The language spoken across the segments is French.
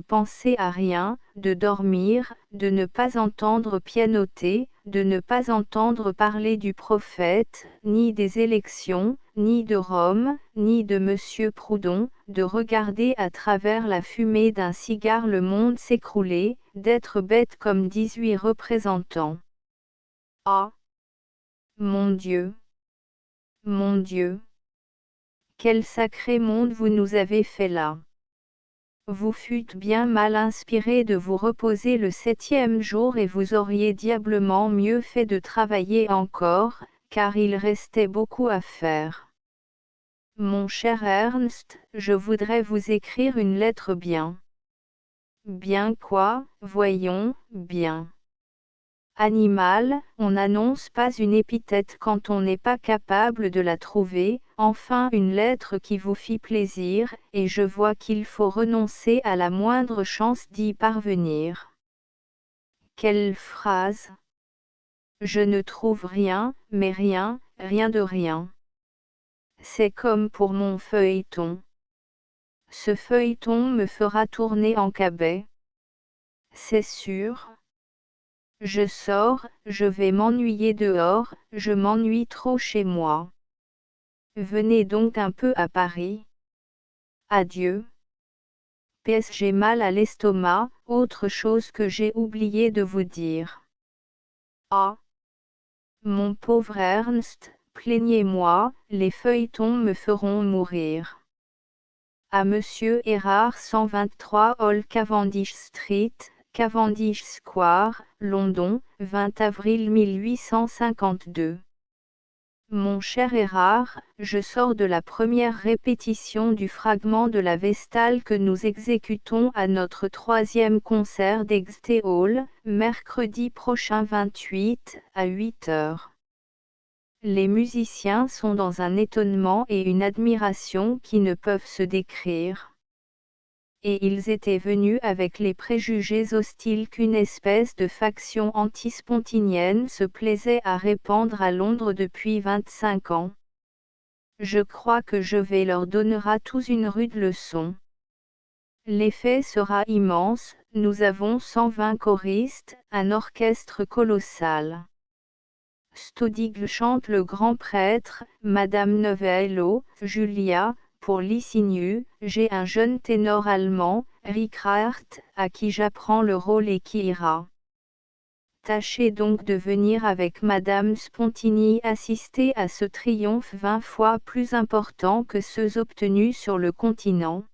penser à rien, de dormir, de ne pas entendre pianoter, de ne pas entendre parler du prophète, ni des élections, ni de Rome, ni de Monsieur Proudhon, de regarder à travers la fumée d'un cigare le monde s'écrouler, d'être bête comme 18 représentants. Ah! Mon Dieu! Mon Dieu! Quel sacré monde vous nous avez fait là! Vous fûtes bien mal inspiré de vous reposer le 7e jour et vous auriez diablement mieux fait de travailler encore, car il restait beaucoup à faire. Mon cher Ernst, je voudrais vous écrire une lettre bien. Bien quoi, voyons, bien. Animal, on n'annonce pas une épithète quand on n'est pas capable de la trouver, enfin une lettre qui vous fit plaisir, et je vois qu'il faut renoncer à la moindre chance d'y parvenir. Quelle phrase! Je ne trouve rien, mais rien, rien de rien. C'est comme pour mon feuilleton. Ce feuilleton me fera tourner en cabet. C'est sûr. Je sors, je vais m'ennuyer dehors, je m'ennuie trop chez moi. Venez donc un peu à Paris. Adieu. PS, j'ai mal à l'estomac, autre chose que j'ai oublié de vous dire. Ah! Mon pauvre Ernst, plaignez-moi, les feuilletons me feront mourir. À Monsieur Erard 123 Old Cavendish Street, Cavendish Square, London, 20 avril 1852. Mon cher Erard, je sors de la première répétition du fragment de la Vestale que nous exécutons à notre 3e concert d'Exeter Hall, mercredi prochain 28, à 8 heures. Les musiciens sont dans un étonnement et une admiration qui ne peuvent se décrire. Et ils étaient venus avec les préjugés hostiles qu'une espèce de faction anti-spontinienne se plaisait à répandre à Londres depuis 25 ans. Je crois que je vais leur donner à tous une rude leçon. L'effet sera immense, nous avons 120 choristes, un orchestre colossal. Stodig chante le grand prêtre, Madame Novello, Julia, pour Licinius, j'ai un jeune ténor allemand, Rickraert, à qui j'apprends le rôle et qui ira. Tâchez donc de venir avec Madame Spontini assister à ce triomphe 20 fois plus important que ceux obtenus sur le continent.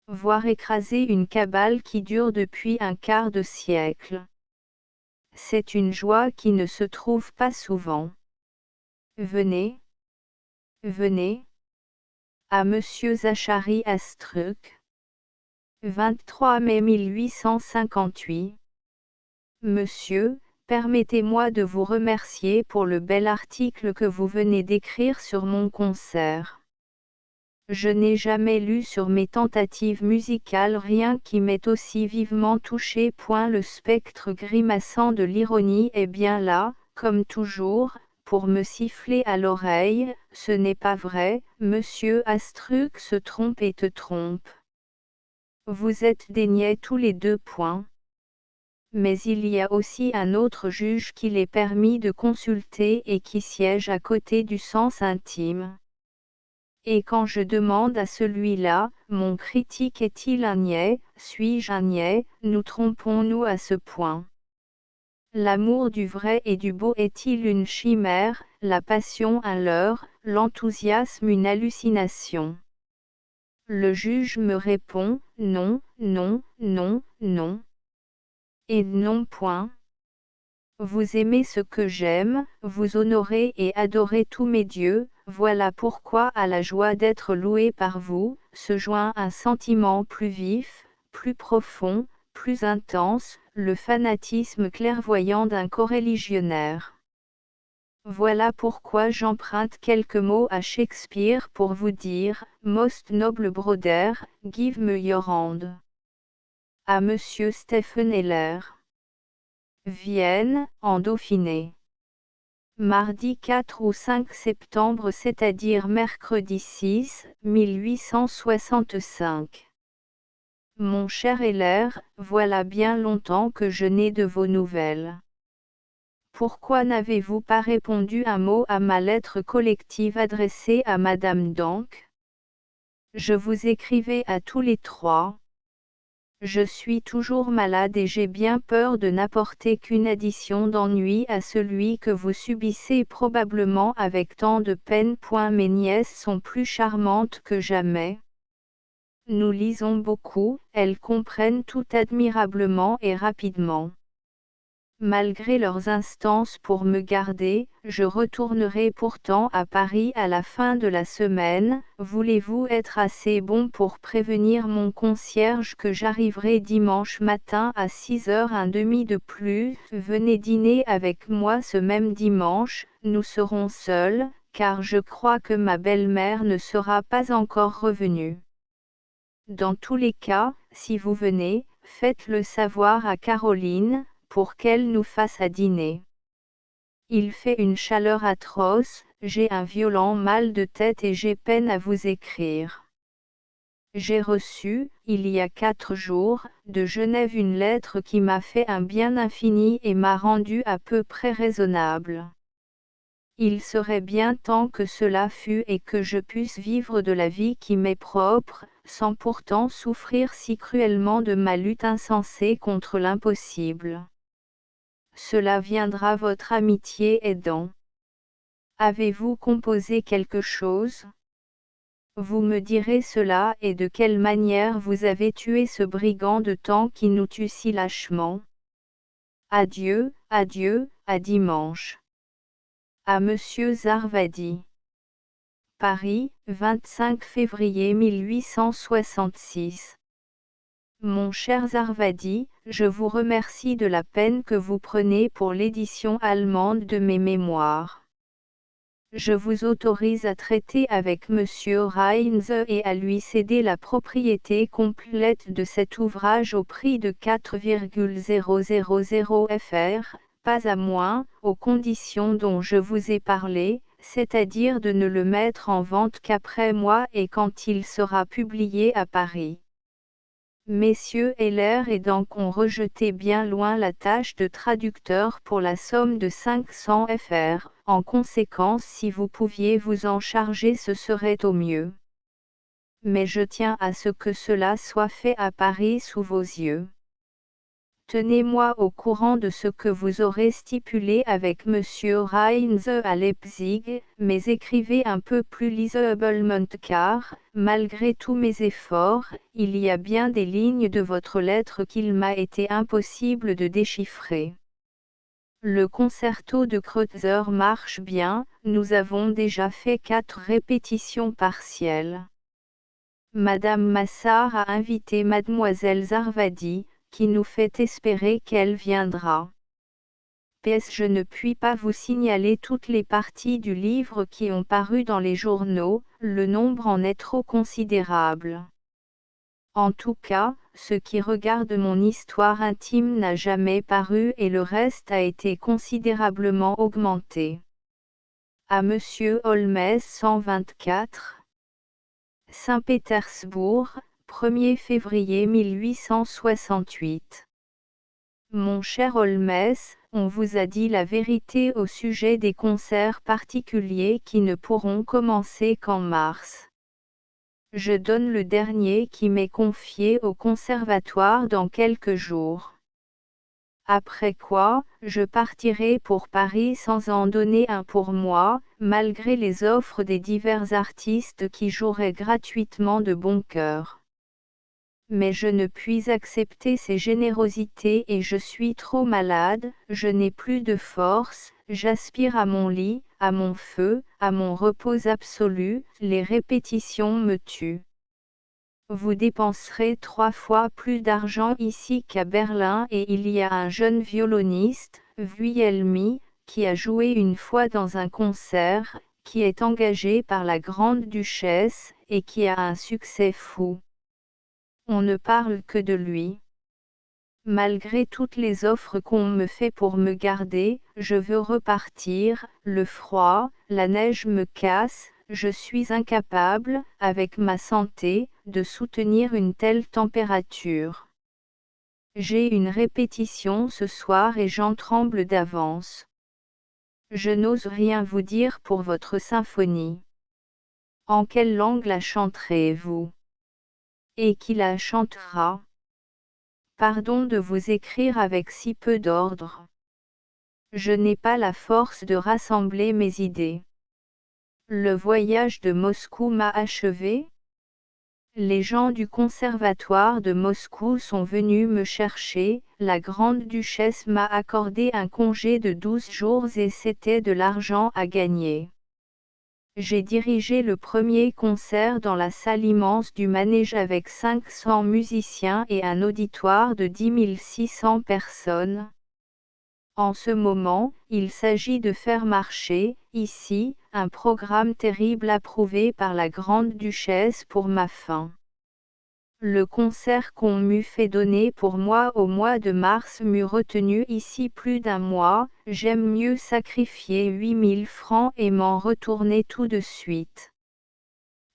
Voir écraser une cabale qui dure depuis un quart de siècle. C'est une joie qui ne se trouve pas souvent. Venez. Venez. À Monsieur Zachary Astruc. 23 mai 1858. Monsieur, permettez-moi de vous remercier pour le bel article que vous venez d'écrire sur mon concert. Je n'ai jamais lu sur mes tentatives musicales rien qui m'ait aussi vivement touché. Le spectre grimaçant de l'ironie est bien là, comme toujours, pour me siffler à l'oreille, ce n'est pas vrai, Monsieur Astruc se trompe et te trompe. Vous êtes des niais tous les deux. Mais il y a aussi un autre juge qu'il est permis de consulter et qui siège à côté du sens intime. Et quand je demande à celui-là, mon critique est-il un niais, suis-je un niais, nous trompons-nous à ce point? L'amour du vrai et du beau est-il une chimère, la passion un leurre, l'enthousiasme une hallucination? Le juge me répond, non, non, non, non. Et non point. Vous aimez ce que j'aime, vous honorez et adorez tous mes dieux, voilà pourquoi à la joie d'être loué par vous, se joint un sentiment plus vif, plus profond, plus intense, le fanatisme clairvoyant d'un coreligionnaire. Voilà pourquoi j'emprunte quelques mots à Shakespeare pour vous dire, Most noble brother, give me your hand. À Monsieur Stephen Heller. Vienne, en Dauphiné. Mardi 4 ou 5 septembre, c'est-à-dire mercredi 6, 1865. Mon cher Heller, voilà bien longtemps que je n'ai de vos nouvelles. Pourquoi n'avez-vous pas répondu un mot à ma lettre collective adressée à Madame Dank? Je vous écrivais à tous les trois. Je suis toujours malade et j'ai bien peur de n'apporter qu'une addition d'ennui à celui que vous subissez probablement avec tant de peine. Mes nièces sont plus charmantes que jamais. Nous lisons beaucoup, elles comprennent tout admirablement et rapidement. Malgré leurs instances pour me garder, je retournerai pourtant à Paris à la fin de la semaine. Voulez-vous être assez bon pour prévenir mon concierge que j'arriverai dimanche matin à 6h30 de plus? Venez dîner avec moi ce même dimanche, nous serons seuls, car je crois que ma belle-mère ne sera pas encore revenue. Dans tous les cas, si vous venez, faites-le savoir à Caroline, pour qu'elle nous fasse à dîner. Il fait une chaleur atroce, j'ai un violent mal de tête et j'ai peine à vous écrire. J'ai reçu, il y a 4 jours, de Genève une lettre qui m'a fait un bien infini et m'a rendu à peu près raisonnable. Il serait bien temps que cela fût et que je puisse vivre de la vie qui m'est propre, sans pourtant souffrir si cruellement de ma lutte insensée contre l'impossible. Cela viendra votre amitié aidant. Avez-vous composé quelque chose? Vous me direz cela et de quelle manière vous avez tué ce brigand de temps qui nous tue si lâchement. Adieu, adieu, à dimanche. À Monsieur Zarvadi. Paris, 25 février 1866. Mon cher Zarvadi, je vous remercie de la peine que vous prenez pour l'édition allemande de mes mémoires. Je vous autorise à traiter avec Monsieur Reinze et à lui céder la propriété complète de cet ouvrage au prix de 4,000 fr, pas à moins, aux conditions dont je vous ai parlé, c'est-à-dire de ne le mettre en vente qu'après moi et quand il sera publié à Paris. Messieurs Heller et Dank ont rejeté bien loin la tâche de traducteur pour la somme de 500 fr, en conséquence si vous pouviez vous en charger ce serait au mieux. Mais je tiens à ce que cela soit fait à Paris sous vos yeux. Tenez-moi au courant de ce que vous aurez stipulé avec Monsieur Reinze à Leipzig, mais écrivez un peu plus lisablement car, malgré tous mes efforts, il y a bien des lignes de votre lettre qu'il m'a été impossible de déchiffrer. Le concerto de Kreutzer marche bien, nous avons déjà fait 4 répétitions partielles. Madame Massard a invité Mademoiselle Zarvadi, qui nous fait espérer qu'elle viendra. PS. Je ne puis pas vous signaler toutes les parties du livre qui ont paru dans les journaux, le nombre en est trop considérable. En tout cas, ce qui regarde mon histoire intime n'a jamais paru et le reste a été considérablement augmenté. À Monsieur Holmes 124. Saint-Pétersbourg, 1er février 1868. Mon cher Holmes, on vous a dit la vérité au sujet des concerts particuliers qui ne pourront commencer qu'en mars. Je donne le dernier qui m'est confié au conservatoire dans quelques jours. Après quoi, je partirai pour Paris sans en donner un pour moi, malgré les offres des divers artistes qui joueraient gratuitement de bon cœur. Mais je ne puis accepter ces générosités et je suis trop malade, je n'ai plus de force, j'aspire à mon lit, à mon feu, à mon repos absolu, les répétitions me tuent. Vous dépenserez 3 fois plus d'argent ici qu'à Berlin et il y a un jeune violoniste, Vuilhelmy, qui a joué une fois dans un concert, qui est engagé par la grande-duchesse, et qui a un succès fou. On ne parle que de lui. Malgré toutes les offres qu'on me fait pour me garder, je veux repartir, le froid, la neige me casse, je suis incapable, avec ma santé, de soutenir une telle température. J'ai une répétition ce soir et j'en tremble d'avance. Je n'ose rien vous dire pour votre symphonie. En quelle langue la chanterez-vous? Et qui la chantera? Pardon de vous écrire avec si peu d'ordre. Je n'ai pas la force de rassembler mes idées. Le voyage de Moscou m'a achevé. Les gens du conservatoire de Moscou sont venus me chercher, la grande-duchesse m'a accordé un congé de 12 jours et c'était de l'argent à gagner. J'ai dirigé le premier concert dans la salle immense du manège avec 500 musiciens et un auditoire de 10 600 personnes. En ce moment, il s'agit de faire marcher, ici, un programme terrible approuvé par la grande-duchesse pour ma fin. Le concert qu'on m'eût fait donner pour moi au mois de mars m'eût retenu ici plus d'un mois, j'aime mieux sacrifier 8000 francs et m'en retourner tout de suite.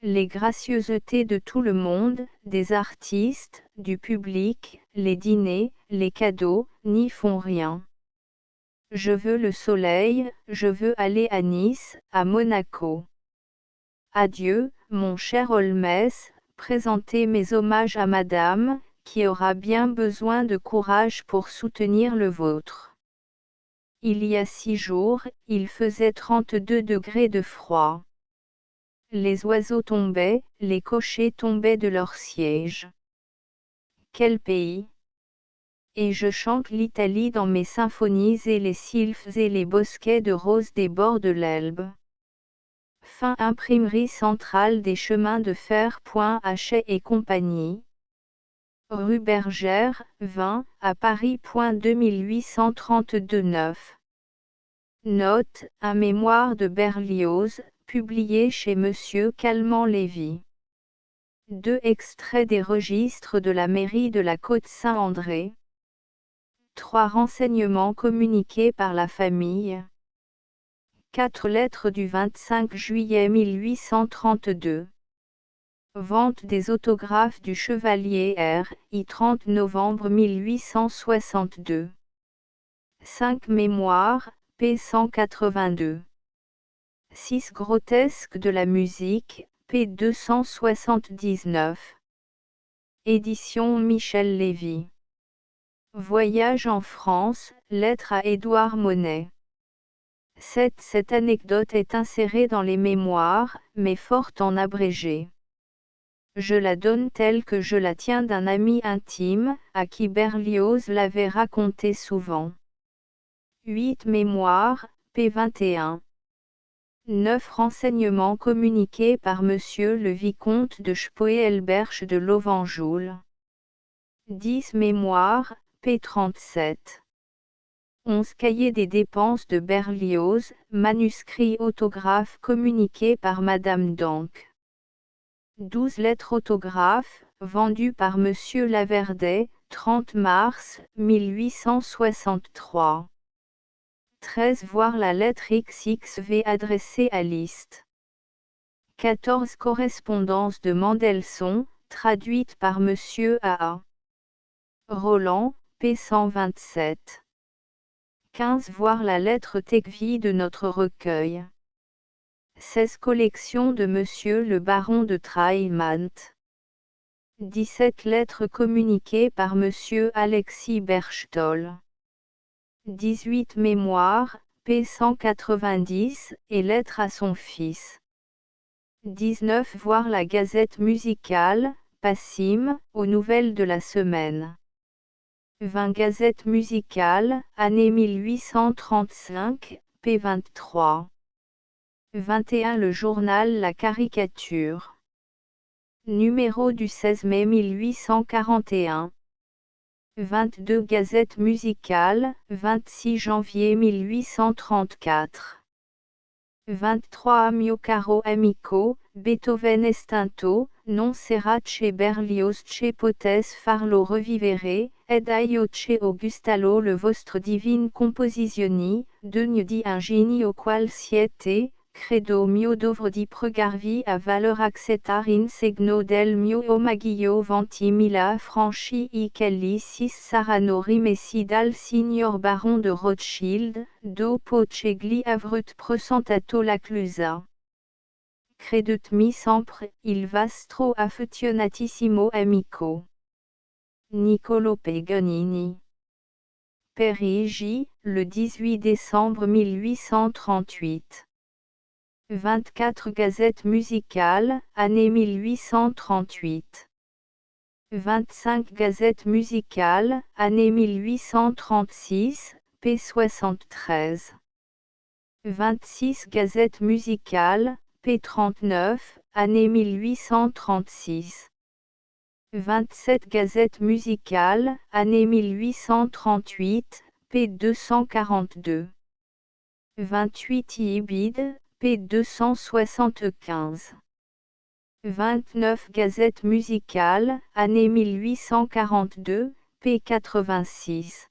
Les gracieusetés de tout le monde, des artistes, du public, les dîners, les cadeaux, n'y font rien. Je veux le soleil, je veux aller à Nice, à Monaco. Adieu, mon cher Holmès, présentez mes hommages à madame, qui aura bien besoin de courage pour soutenir le vôtre. Il y a 6 jours, il faisait 32 degrés de froid. Les oiseaux tombaient, les cochers tombaient de leur siège. Quel pays! Et je chante l'Italie dans mes symphonies et les sylphes et les bosquets de roses des bords de l'Elbe. Fin Imprimerie centrale des chemins de fer. Hachette et compagnie. Rue Bergère, 20, à Paris. 2832-9. Note, un mémoire de Berlioz, publié chez Monsieur Calment-Lévy. 2 extraits des registres de la mairie de la Côte-Saint-André. 3 renseignements communiqués par la famille. 4 lettres du 25 juillet 1832. Vente des autographes du chevalier R. I. 30 novembre 1862. 5 mémoires, p. 182. 6 grotesques de la musique, p. 279. Édition Michel Lévy. Voyage en France, lettre à Édouard Monet. Cette anecdote est insérée dans les mémoires, mais fort en abrégé. Je la donne telle que je la tiens d'un ami intime, à qui Berlioz l'avait racontée souvent. 8 mémoires, p. 21. 9 renseignements communiqués par Monsieur le Vicomte de Spoelberch de Lovenjoul. 10 mémoires, p. 37. 11 cahiers des dépenses de Berlioz, manuscrits autographes communiqués par Madame Danck. 12 lettres autographes, vendues par Monsieur Laverdet, 30 mars, 1863. 13 voir la lettre XXV adressée à Liszt. 14 correspondances de Mendelssohn, traduites par Monsieur A. Roland, p. 127. 15 voir la lettre Tecvie de notre recueil. 16 collections de Monsieur le baron de Trailmant. 17 lettres communiquées par Monsieur Alexis Berchtold. 18 mémoires, p. 190, et lettres à son fils. 19 voir la Gazette musicale, Passim, aux nouvelles de la semaine. 20 Gazette musicale, année 1835, p. 23. 21 Le journal La Caricature. Numéro du 16 mai 1841. 22 Gazette musicale, 26 janvier 1834. 23 Amio Caro Amico, Beethoven Estinto, non serace Berlioz che potes farlo revivere, ed io che Augustalo le vostre divine compositioni, degno di ingenio qual siete, Credo mio dovro di pregarvi a valeur accetar in segno del mio omaggio 20.000 franchi I quellicis saranno rimessi dal signor baron de Rothschild, dopo che gli avrut presentato l'accusa. Credetemi sempre, il vostro affezionatissimo amico. Niccolo Paganini. Parigi, le 18 décembre 1838. 24 Gazette musicale, année 1838. 25 Gazette musicale, année 1836, p. 73. 26 Gazette musicale, p. 39, année 1836. 27 Gazette musicale, année 1838, p. 242. 28 Ibid, p. 275. 29 Gazette musicale, année 1842, p. 86.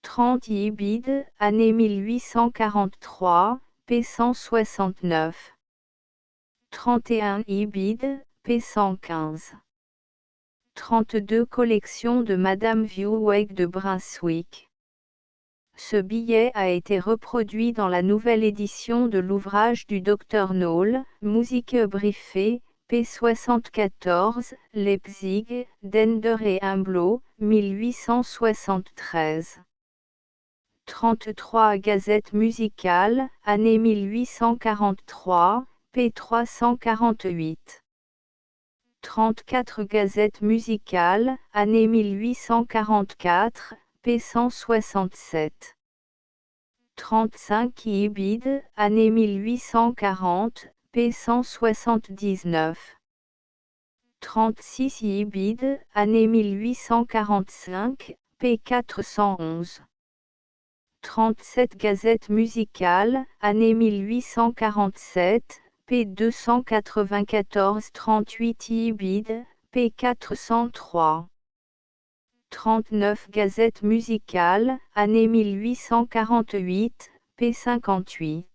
30 Ibid, année 1843, p. 169. 31 Ibid, p. 115. 32 Collection de Madame Vieweg de Brunswick. Ce billet a été reproduit dans la nouvelle édition de l'ouvrage du Dr Noll, Musique briefée, p. 74, Leipzig, Dender et Humblot, 1873. 33 Gazette musicale, année 1843, p. 348. 34 Gazette musicale, année 1844, p. 167. 35 Ibid, année 1840, p. 179. 36 Ibid, année 1845, p. 411. 37 Gazette musicale, année 1847, p. 294. 38 Ibid, p. 403. 39 Gazette musicale, année 1848, p. 58.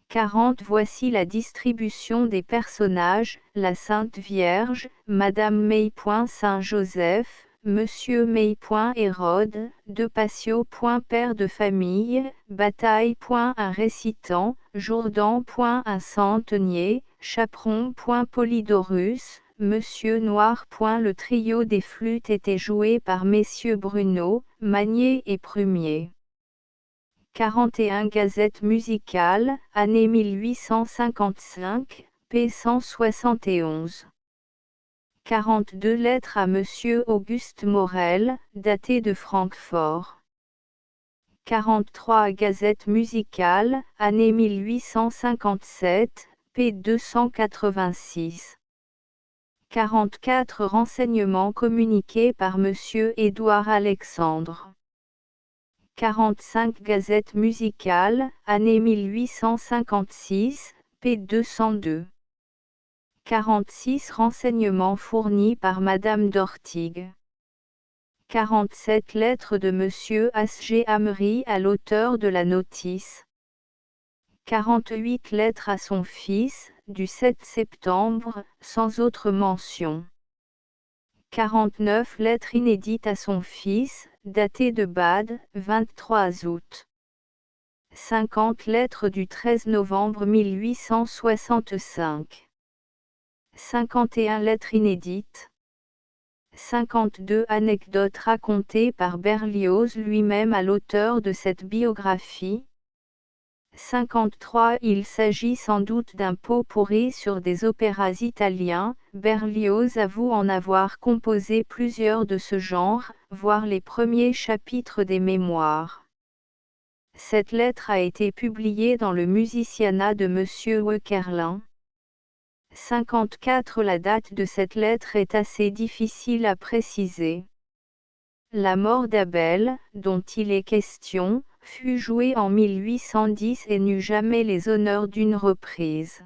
40 Voici la distribution des personnages, la Sainte Vierge, Madame May. Saint-Joseph, Monsieur May. Hérode, De Passio. Père de famille, Bataille. Un récitant, Jourdan. Un centenier, Chaperon. Polydorus, Monsieur Noir. Le trio des flûtes était joué par messieurs Bruno, Magnier et Prumier. 41 Gazette musicale, année 1855, p. 171. 42 Lettres à Monsieur Auguste Morel, datée de Francfort. 43 Gazette musicale, année 1857, p. 286. 44 Renseignements communiqués par Monsieur Édouard Alexandre. 45 Gazette musicale, année 1856, p. 202. 46 Renseignements fournis par Madame d'Ortigue. 47 Lettres de Monsieur H.G. Amery à l'auteur de la notice. 48 Lettres à son fils, du 7 septembre, sans autre mention. 49 Lettres inédites à son fils, datées de Bade, 23 août. 50 Lettres du 13 novembre 1865. 51 Lettres inédites. 52 Anecdotes racontées par Berlioz lui-même à l'auteur de cette biographie. 53 Il s'agit sans doute d'un pot-pourri sur des opéras italiens. Berlioz avoue en avoir composé plusieurs de ce genre, voire les premiers chapitres des Mémoires. Cette lettre a été publiée dans le Musicianat de Monsieur Wekerlin. 54 La date de cette lettre est assez difficile à préciser. La mort d'Abel, dont il est question, fut jouée en 1810 et n'eut jamais les honneurs d'une reprise.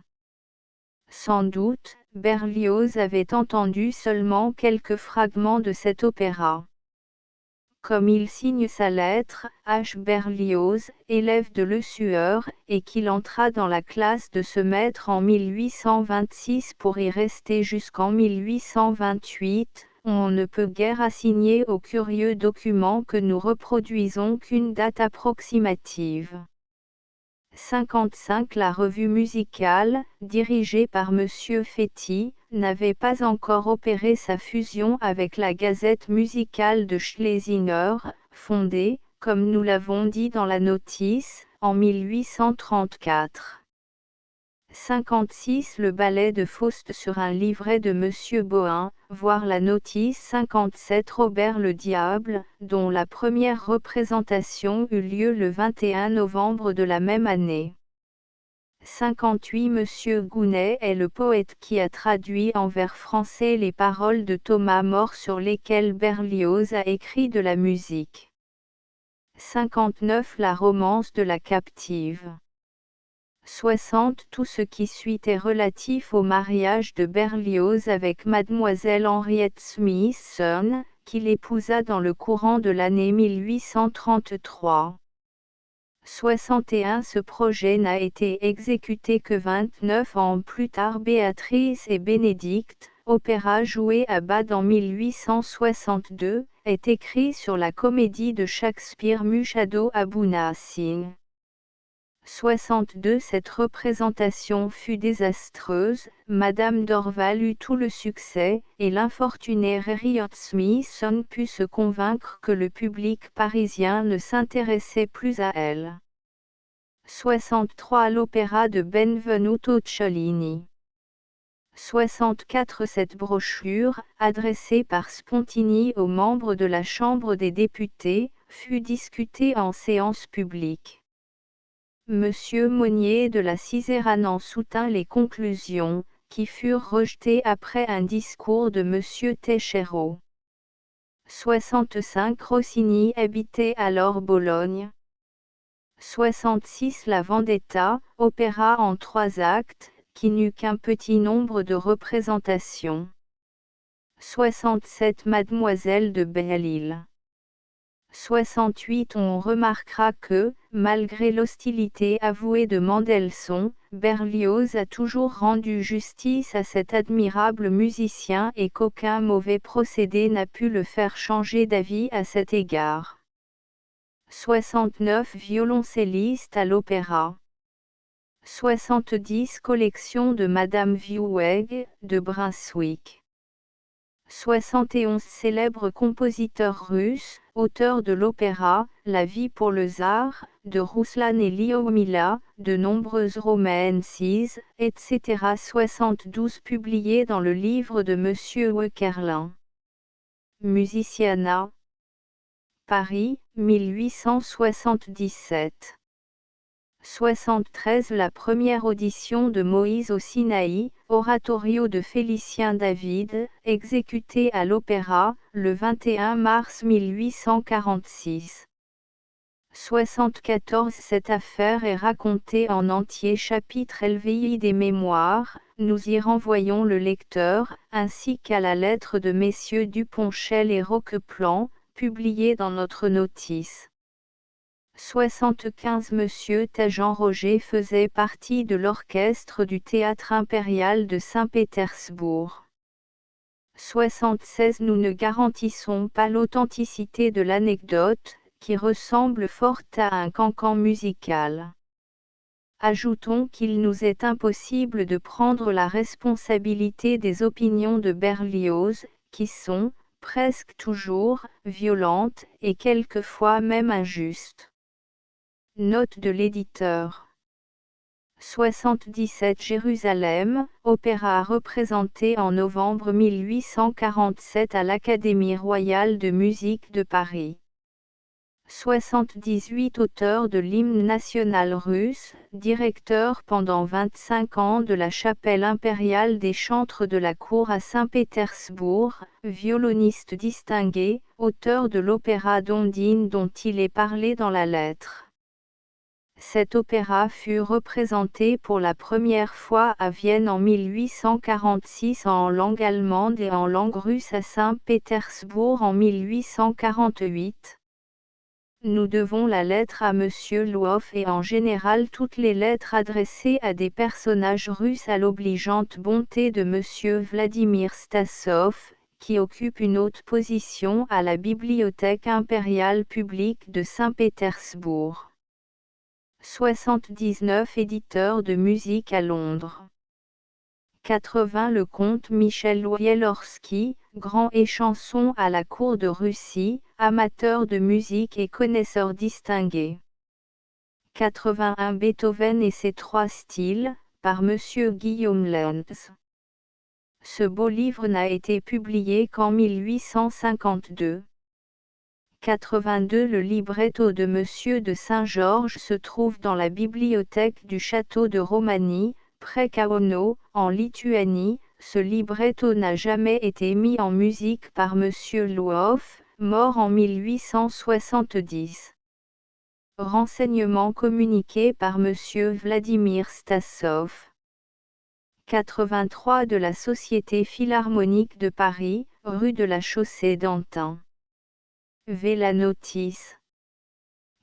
Sans doute, Berlioz avait entendu seulement quelques fragments de cet opéra. comme il signe sa lettre, H. Berlioz, élève de Le Sueur, et qu'il entra dans la classe de ce maître en 1826 pour y rester jusqu'en 1828, on ne peut guère assigner au curieux document que nous reproduisons qu'une date approximative. 55 La revue musicale, dirigée par M. Féty, n'avait pas encore opéré sa fusion avec la Gazette musicale de Schlesinger, fondée, comme nous l'avons dit dans la notice, en 1834. 56 Le ballet de Faust sur un livret de M. Bohin, voir la notice 57 Robert le Diable, dont la première représentation eut lieu le 21 novembre de la même année. 58 M. Gounet est le poète qui a traduit en vers français les paroles de Thomas More sur lesquelles Berlioz a écrit de la musique. 59 La romance de la captive. 60 Tout ce qui suit est relatif au mariage de Berlioz avec mademoiselle Henriette Smithson, qu'il épousa dans le courant de l'année 1833. 61 Ce projet n'a été exécuté que 29 ans plus tard. Béatrice et Bénédicte, opéra joué à Bade en 1862, est écrit sur la comédie de Shakespeare Mushado Abu Nassim. 62 Cette représentation fut désastreuse, Madame Dorval eut tout le succès, et l'infortunée Harriet Smithson put se convaincre que le public parisien ne s'intéressait plus à elle. 63 L'opéra de Benvenuto Cellini. 64 Cette brochure, adressée par Spontini aux membres de la Chambre des députés, fut discutée en séance publique. Monsieur Monnier de la Ciserane en soutint les conclusions, qui furent rejetées après un discours de Monsieur Teixeira. 65 Rossini habitait alors Bologne. 66 La Vendetta, opéra en 3 actes, qui n'eut qu'un petit nombre de représentations. 67 Mademoiselle de Belle-Île. 68 On remarquera que, malgré l'hostilité avouée de Mendelssohn, Berlioz a toujours rendu justice à cet admirable musicien et qu'aucun mauvais procédé n'a pu le faire changer d'avis à cet égard. 69 Violoncelliste à l'opéra. 70 Collection de Madame Vieweg, de Brunswick. 71 Célèbre compositeur russe, auteur de l'opéra « La vie pour le tsar » de Rouslan et Liaumila, de nombreuses romances, etc. 72 Publié dans le livre de M. Wekerlin. Musiciana. Paris, 1877. 73 La première audition de Moïse au Sinaï, oratorio de Félicien David, exécuté à l'Opéra, le 21 mars 1846. 74 Cette affaire est racontée en entier. Chapitre LVI des Mémoires, nous y renvoyons le lecteur, ainsi qu'à la lettre de messieurs Duponchel et Roqueplan, publiée dans notre notice. 75 Monsieur Tajan Roger faisait partie de l'orchestre du Théâtre impérial de Saint-Pétersbourg. 76 Nous ne garantissons pas l'authenticité de l'anecdote, qui ressemble fort à un cancan musical. Ajoutons qu'il nous est impossible de prendre la responsabilité des opinions de Berlioz, qui sont, presque toujours, violentes, et quelquefois même injustes. Note de l'éditeur. 77 Jérusalem, opéra représenté en novembre 1847 à l'Académie royale de musique de Paris. 78 Auteur de l'hymne national russe, directeur pendant 25 ans de la chapelle impériale des chantres de la cour à Saint-Pétersbourg, violoniste distingué, auteur de l'opéra d'Ondine dont il est parlé dans la lettre. Cet opéra fut représenté pour la première fois à Vienne en 1846 en langue allemande et en langue russe à Saint-Pétersbourg en 1848. Nous devons la lettre à Monsieur Lwoff et en général toutes les lettres adressées à des personnages russes à l'obligeante bonté de Monsieur Vladimir Stassov, qui occupe une haute position à la Bibliothèque impériale publique de Saint-Pétersbourg. 79 éditeurs de musique à Londres. 80 Le comte Michel Wielorski, grand échanson à la cour de Russie, amateur de musique et connaisseur distingué. 81 Beethoven et ses trois styles, par Monsieur Guillaume Lenz. Ce beau livre n'a été publié qu'en 1852. 82 Le libretto de Monsieur de Saint-Georges se trouve dans la bibliothèque du château de Romani, près Kauno, en Lituanie. Ce libretto n'a jamais été mis en musique par Monsieur Lwoff, mort en 1870. Renseignements communiqués par Monsieur Vladimir Stassov. 83 de la Société Philharmonique de Paris, rue de la Chaussée-d'Antin. V. La notice.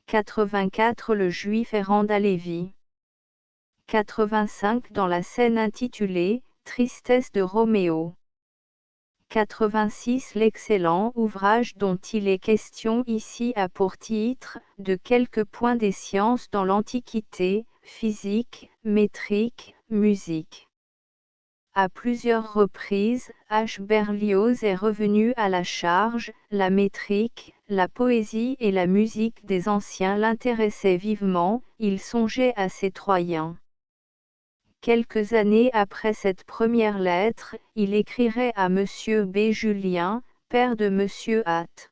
84 Le Juif errant d'Halévy. 85 dans la scène intitulée « Tristesse de Roméo ». 86 L'excellent ouvrage dont il est question ici a pour titre « De quelques points des sciences dans l'Antiquité, physique, métrique, musique ». À plusieurs reprises, H. Berlioz est revenu à la charge, la métrique, la poésie et la musique des anciens l'intéressaient vivement, il songeait à ses Troyens. Quelques années après cette première lettre, il écrirait à Monsieur B. Julien, père de Monsieur Hatt.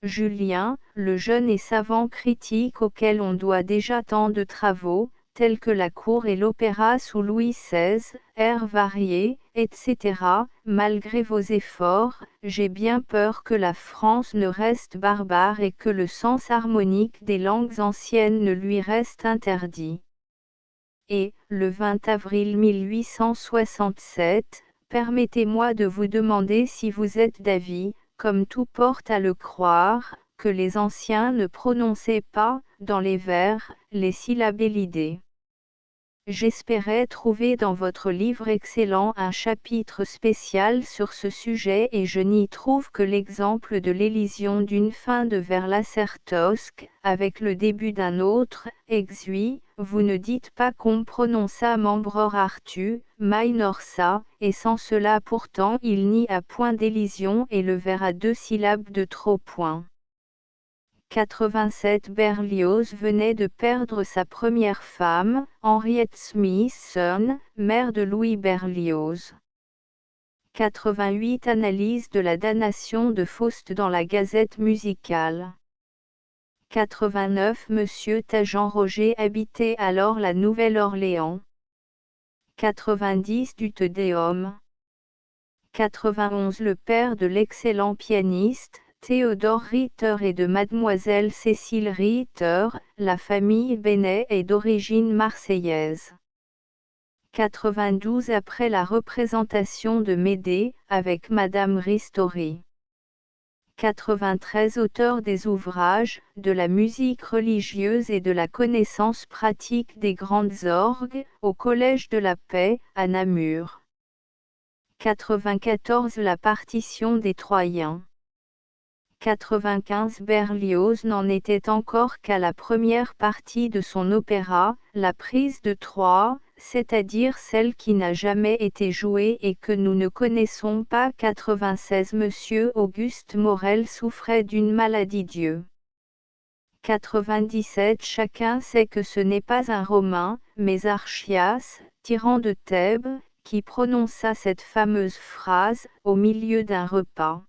Julien, le jeune et savant critique auquel on doit déjà tant de travaux, tels que la cour et l'opéra sous Louis XVI, airs variés, etc., malgré vos efforts, j'ai bien peur que la France ne reste barbare et que le sens harmonique des langues anciennes ne lui reste interdit. Et, le 20 avril 1867, permettez-moi de vous demander si vous êtes d'avis, comme tout porte à le croire, que les anciens ne prononçaient pas, dans les vers, les syllabes élidées. J'espérais trouver dans votre livre excellent un chapitre spécial sur ce sujet et je n'y trouve que l'exemple de l'élision d'une fin de vers l'acertosque, avec le début d'un autre, exui, vous ne dites pas qu'on prononça membror artu, mainorsa, et sans cela pourtant il n'y a point d'élision et le vers a deux syllabes de trop point. 87 Berlioz venait de perdre sa première femme, Henriette Smithson, mère de Louis Berlioz. 88 Analyse de la damnation de Faust dans la Gazette musicale. 89 Monsieur Tajan Roger habitait alors la Nouvelle-Orléans. 90 du Te Deum. 91 Le père de l'excellent pianiste, Théodore Ritter et de mademoiselle Cécile Ritter, la famille Bennet est d'origine marseillaise. 92 Après la représentation de Médée, avec madame Ristori. 93 Auteur des ouvrages, de la musique religieuse et de la connaissance pratique des grandes orgues, au Collège de la Paix, à Namur. 94 La partition des Troyens. 95 Berlioz n'en était encore qu'à la première partie de son opéra, La prise de Troie, c'est-à-dire celle qui n'a jamais été jouée et que nous ne connaissons pas. 96 Monsieur Auguste Morel souffrait d'une maladie Dieu. 97 Chacun sait que ce n'est pas un Romain, mais Archias, tyran de Thèbes, qui prononça cette fameuse phrase, au milieu d'un repas.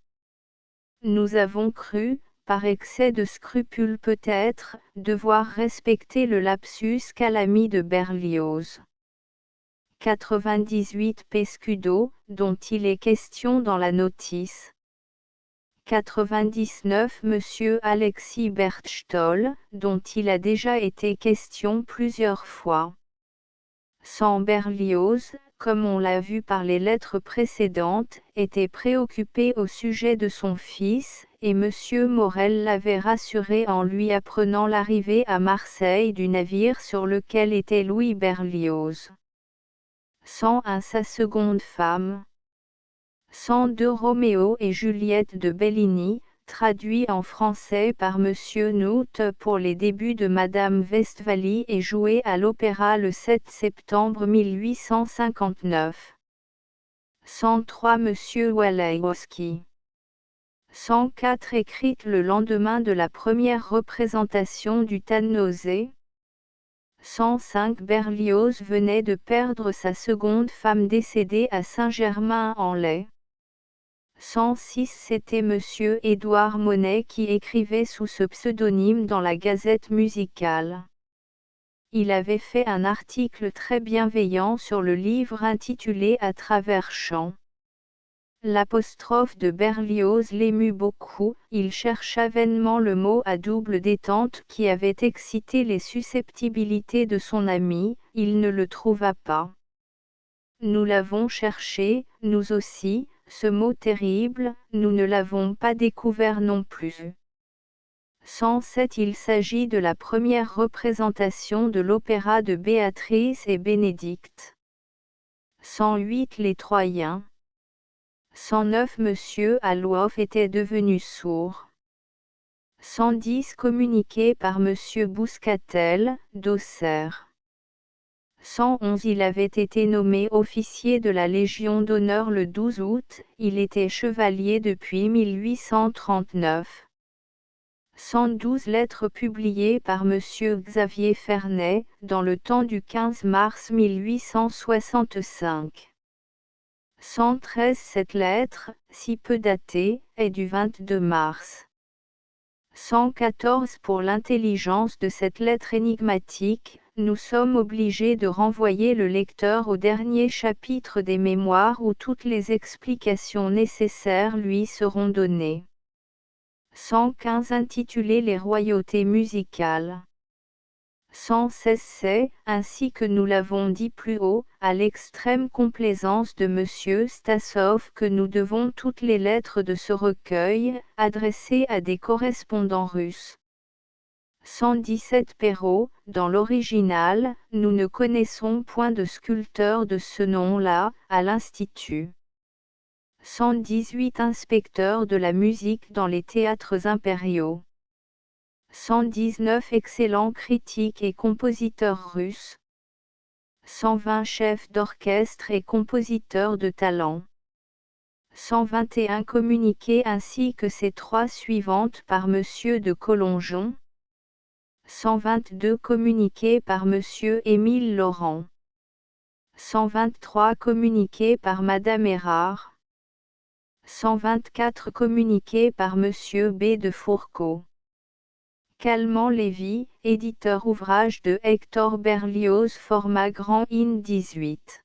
Nous avons cru, par excès de scrupule peut-être, devoir respecter le lapsus calami de Berlioz. 98 Pescudo, dont il est question dans la notice. 99 Monsieur Alexis Berchtold, dont il a déjà été question plusieurs fois. 100 Berlioz, comme on l'a vu par les lettres précédentes, était préoccupé au sujet de son fils, et Monsieur Morel l'avait rassuré en lui apprenant l'arrivée à Marseille du navire sur lequel était Louis Berlioz. 101 Sa seconde femme. 102 Roméo et Juliette de Bellini, traduit en français par Monsieur Nout pour les débuts de Madame Westphalie et joué à l'opéra le 7 septembre 1859. 103 Monsieur Walewski. 104 Écrite le lendemain de la première représentation du Tannhäuser. 105 Berlioz venait de perdre sa seconde femme décédée à Saint-Germain-en-Laye. 106 C'était Monsieur Édouard Monet qui écrivait sous ce pseudonyme dans la Gazette musicale. Il avait fait un article très bienveillant sur le livre intitulé À travers champs. L'apostrophe de Berlioz l'émut beaucoup, il chercha vainement le mot à double détente qui avait excité les susceptibilités de son ami, il ne le trouva pas. Nous l'avons cherché, nous aussi, ce mot terrible, nous ne l'avons pas découvert non plus. 107 Il s'agit de la première représentation de l'opéra de Béatrice et Bénédicte. 108 Les Troyens. 109 Monsieur Alwoff était devenu sourd. 110 Communiqué par Monsieur Bouscatel, d'Auxerre. 111 Il avait été nommé officier de la Légion d'honneur le 12 août, il était chevalier depuis 1839. 112 Lettres publiées par Monsieur Xavier Fernet, dans le temps du 15 mars 1865. 113 Cette lettre, si peu datée, est du 22 mars. 114 Pour l'intelligence de cette lettre énigmatique, nous sommes obligés de renvoyer le lecteur au dernier chapitre des Mémoires où toutes les explications nécessaires lui seront données. 115 Intitulé Les royautés musicales. 116 C'est, ainsi que nous l'avons dit plus haut, à l'extrême complaisance de Monsieur Stassov que nous devons toutes les lettres de ce recueil, adressées à des correspondants russes. 117 Perrault, dans l'original, nous ne connaissons point de sculpteur de ce nom-là, à l'Institut. 118 Inspecteur de la musique dans les théâtres impériaux. 119 Excellents critiques et compositeurs russes. 120 Chefs d'orchestre et compositeurs de talent. 121 Communiqués ainsi que ces trois suivantes par Monsieur de Collonjon. 122 Communiqués par Monsieur Émile Laurent. 123 Communiqués par Madame Erard. 124 Communiqués par Monsieur B. de Fourcault. Calment-Lévy, éditeur ouvrage de Hector Berlioz format grand in 18.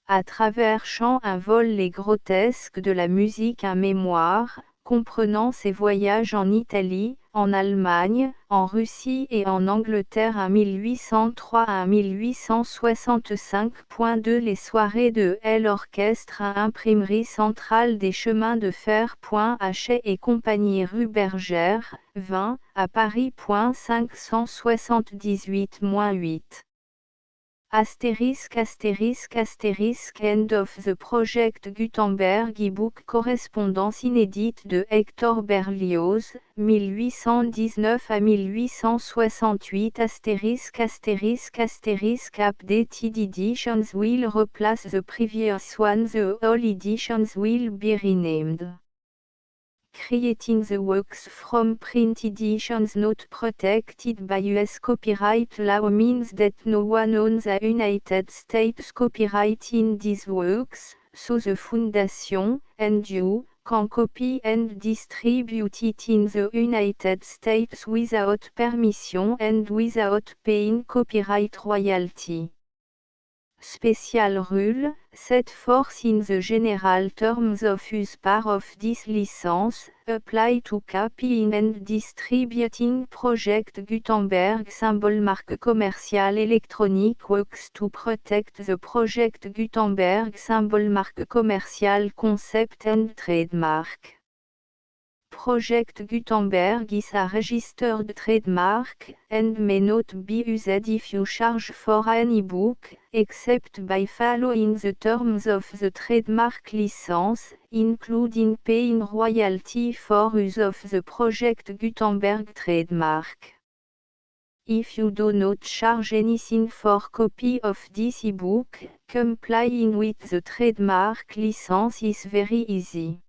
À travers champs un vol les grotesques de la musique un mémoire, comprenant ses voyages en Italie, en Allemagne, en Russie et en Angleterre 1803 à 1865.2 Les soirées de l'orchestre à Imprimerie centrale des chemins de fer. Hachette et compagnie rue Bergère, 20, à Paris. 578-8. End of the Project Gutenberg e-book correspondance inédite de Hector Berlioz, 1819 à 1868 Updated editions will replace the previous one. The all editions will be renamed. Creating the works from print editions not protected by US copyright law means that no one owns a United States copyright in these works, so the Foundation, and you, can copy and distribute it in the United States without permission and without paying copyright royalty. Special rule, set forth in the general terms of use part of this license, apply to copying and distributing Project Gutenberg symbol marque commerciale électronique works to protect the Project Gutenberg symbol marque commerciale concept and trademark. Project Gutenberg is a registered trademark, and may not be used if you charge for an e-book, except by following the terms of the trademark license, including paying royalty for use of the Project Gutenberg trademark. If you do not charge anything for copy of this e-book, complying with the trademark license is very easy.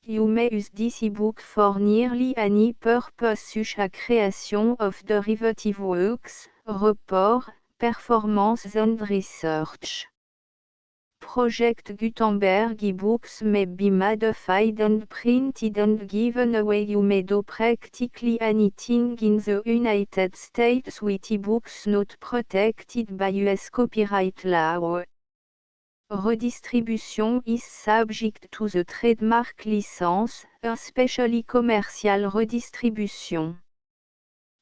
You may use this ebook for nearly any purpose such as creation of derivative works, report, performance and research. Project Gutenberg ebooks may be modified and printed and given away. You may do practically anything in the United States with ebooks not protected by US copyright law. Redistribution is subject to the trademark license, especially commercial redistribution.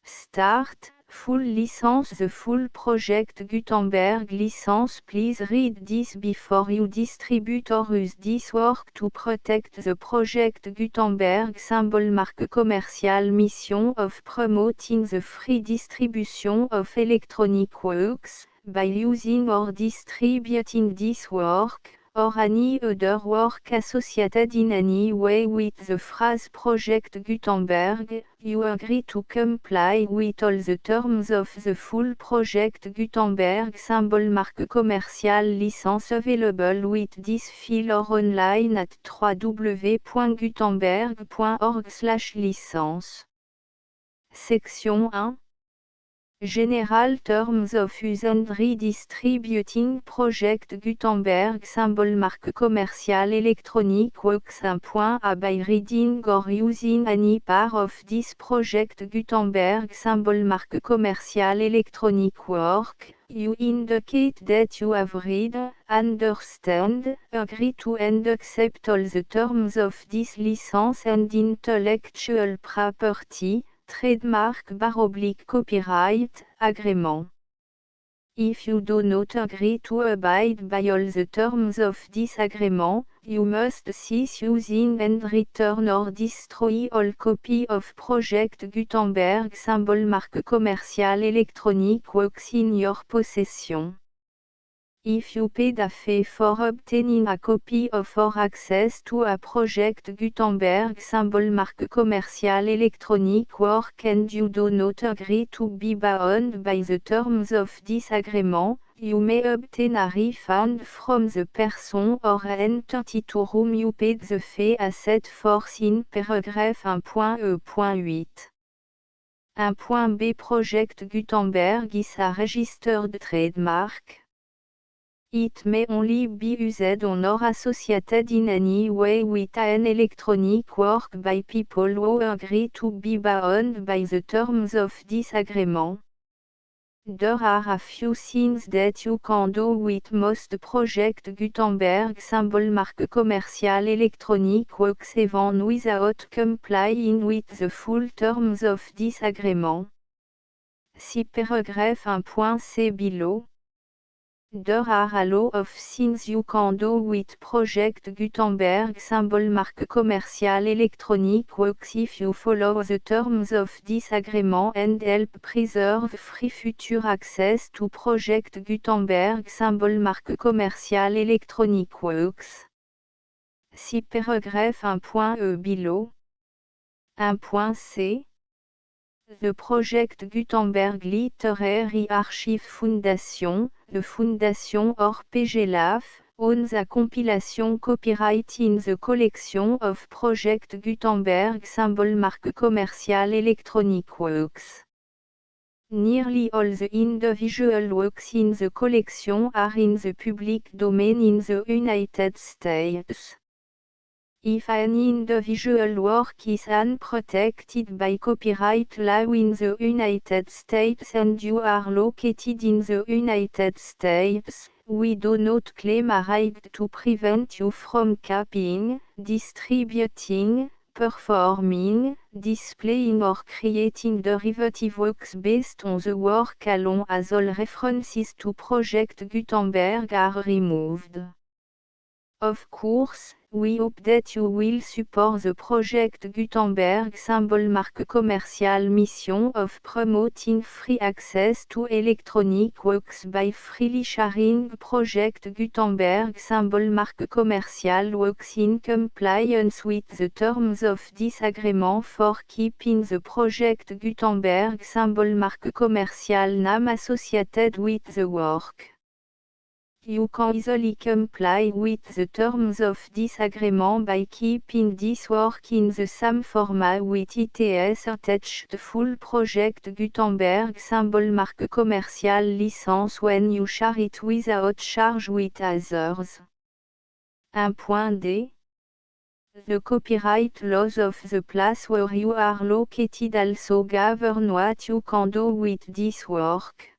Start, full license. The full Project Gutenberg license. Please read this before you distribute or use this work to protect the Project Gutenberg symbol marque commerciale mission of promoting the free distribution of electronic works, by using or distributing this work, or any other work associated in any way with the phrase Project Gutenberg, you agree to comply with all the terms of the full Project Gutenberg symbol marque commerciale license available with this file or online at www.gutenberg.org/licence. Section 1. General Terms of Use and Redistributing Project Gutenberg symbol marque commerciale électronique works. 1.a By reading or using any part of this Project Gutenberg symbol marque commerciale électronique work, you indicate that you have read, understand, agree to and accept all the terms of this license and intellectual property, trademark / copyright, agreement. If you do not agree to abide by all the terms of this agreement, you must cease using and return or destroy all copy of Project Gutenberg symbol marque commerciale électronique works in your possession. If you paid a fee for obtaining a copy of or access to a Project Gutenberg symbol marque commerciale électronique work and you do not agree to be bound by the terms of this agreement, you may obtain a refund from the person or entity to whom you paid the fee as set forth in paragraph 1.e.8. 1.b Project Gutenberg is a registered trademark. It may only be used on or associated in any way with an electronic work by people who agree to be bound by the terms of this agreement. There are a few things that you can do with most Project Gutenberg symbol marque commerciale électronique works even without complying with the full terms of this agreement. See paragraph 1.c below. There are a lot of things you can do with Project Gutenberg symbol marque commerciale électronique works if you follow the terms of this agreement and help preserve free future access to Project Gutenberg symbol marque commerciale électronique works. See paragraph 1.e below. 1.c The Project Gutenberg Literary Archive Foundation, the Foundation or PGLAF, owns a compilation copyright in the collection of Project Gutenberg symbol marque commerciale électronique works. Nearly all the individual works in the collection are in the public domain in the United States. If an individual work is unprotected by copyright law in the United States and you are located in the United States, we do not claim a right to prevent you from copying, distributing, performing, displaying or creating derivative works based on the work alone as all references to Project Gutenberg are removed. Of course, we hope that you will support the Project Gutenberg symbol marque commercial mission of promoting free access to electronic works by freely sharing Project Gutenberg symbol marque commercial works in compliance with the terms of this agreement for keeping the Project Gutenberg symbol marque commercial name associated with the work. You can easily comply with the terms of this agreement by keeping this work in the same format with its attached full Project Gutenberg symbol marque commercial license when you share it without charge with others. 1.d. The copyright laws of the place where you are located also govern what you can do with this work.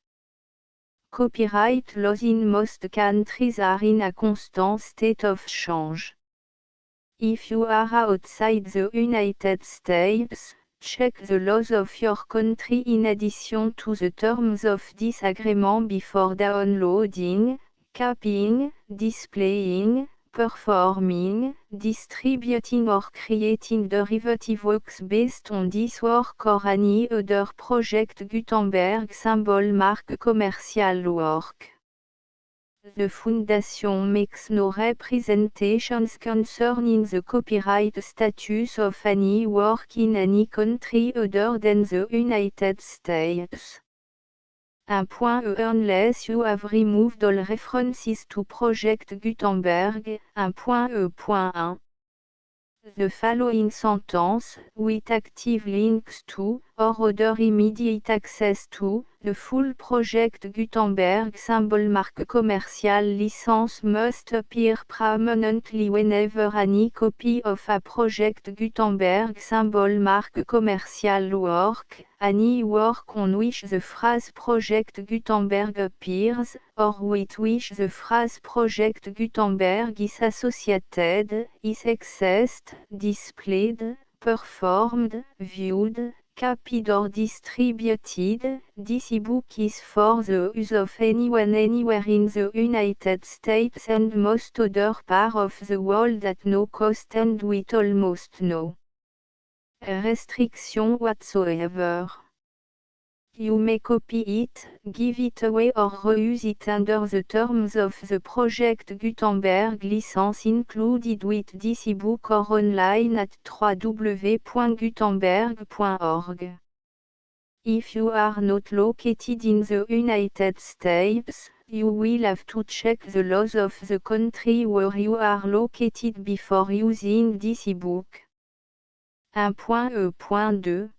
Copyright laws in most countries are in a constant state of change. If you are outside the United States, check the laws of your country in addition to the terms of this agreement before downloading, copying, displaying, performing, distributing or creating derivative works based on this work or any other Project Gutenberg symbol marque commercial work. The Foundation makes no representations concerning the copyright status of any work in any country other than the United States. 1.e Unless you have removed all references to Project Gutenberg. 1.e.1 The following sentence, with active links to, or other immediate access to, the full Project Gutenberg symbol marque commercial license must appear prominently whenever any copy of a Project Gutenberg symbol marque commercial work, any work on which the phrase Project Gutenberg appears, or with which the phrase Project Gutenberg is associated, is accessed, displayed, performed, viewed, copied or distributed. This ebook is for the use of anyone anywhere in the United States and most other parts of the world at no cost and with almost no restriction whatsoever. You may copy it, give it away or reuse it under the terms of the Project Gutenberg license included with this ebook or online at www.gutenberg.org. If you are not located in the United States, you will have to check the laws of the country where you are located before using this ebook. 1.e.2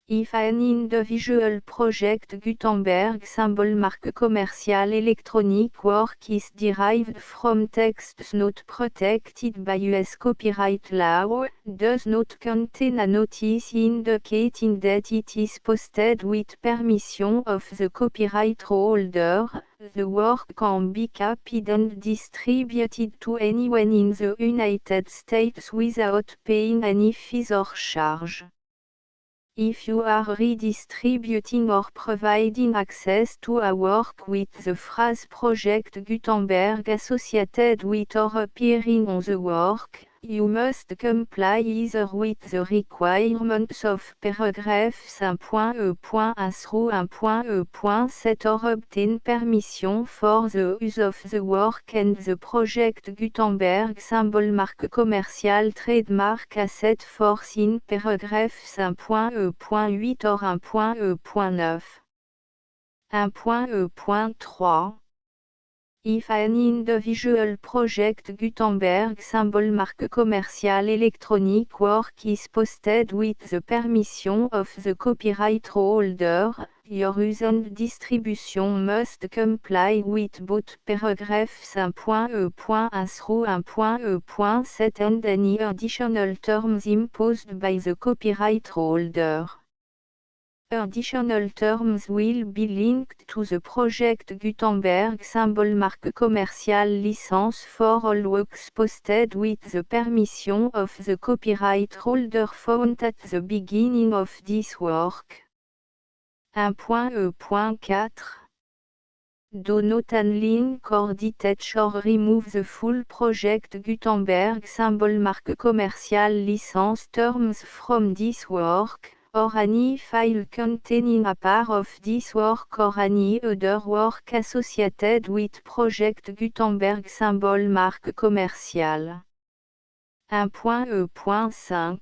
If an individual Project Gutenberg symbol marque commercial electronic work is derived from texts not protected by US copyright law, does not contain a notice indicating that it is posted with permission of the copyright holder, the work can be copied and distributed to anyone in the United States without paying any fees or charge. If you are redistributing or providing access to a work with the phrase Project Gutenberg associated with or appearing on the work, you must comply either with the requirements of paragraphs 1.e.1 through 1.e.7 or obtain permission for the use of the work and the Project Gutenberg symbol marque commercial trademark as set forth in paragraphs 1.e.8 or 1.e.9. 1.e.3 If an individual project Gutenberg symbol marque commercial electronic work is posted with the permission of the copyright holder, your use and distribution must comply with both paragraphs 1.e.1 through 1.e.7 and any additional terms imposed by the copyright holder. Additional terms will be linked to the project Gutenberg symbol marque commercial license for all works posted with the permission of the copyright holder found at the beginning of this work. 1.e.4 Do not unlink or detach or remove the full project Gutenberg symbol marque commercial license terms from this work, or any file containing a part of this work or any other work associated with project Gutenberg symbol marque commercial. 1.e.5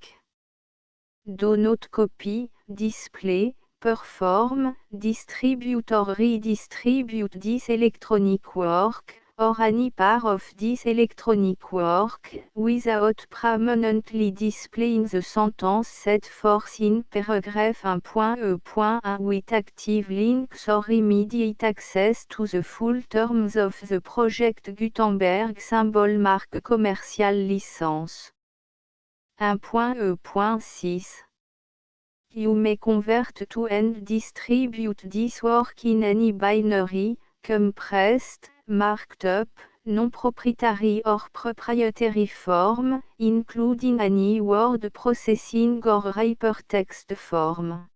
Do not copy, display, perform, distribute or redistribute this electronic work, or any part of this electronic work, without permanently displaying the sentence set forth in paragraph 1.e.1 with active links or immediate access to the full terms of the project Gutenberg symbol marque commercial license. 1.e.6 You may convert to and distribute this work in any binary, compressed, marked up, non-proprietary or proprietary form, including any word processing or hypertext form.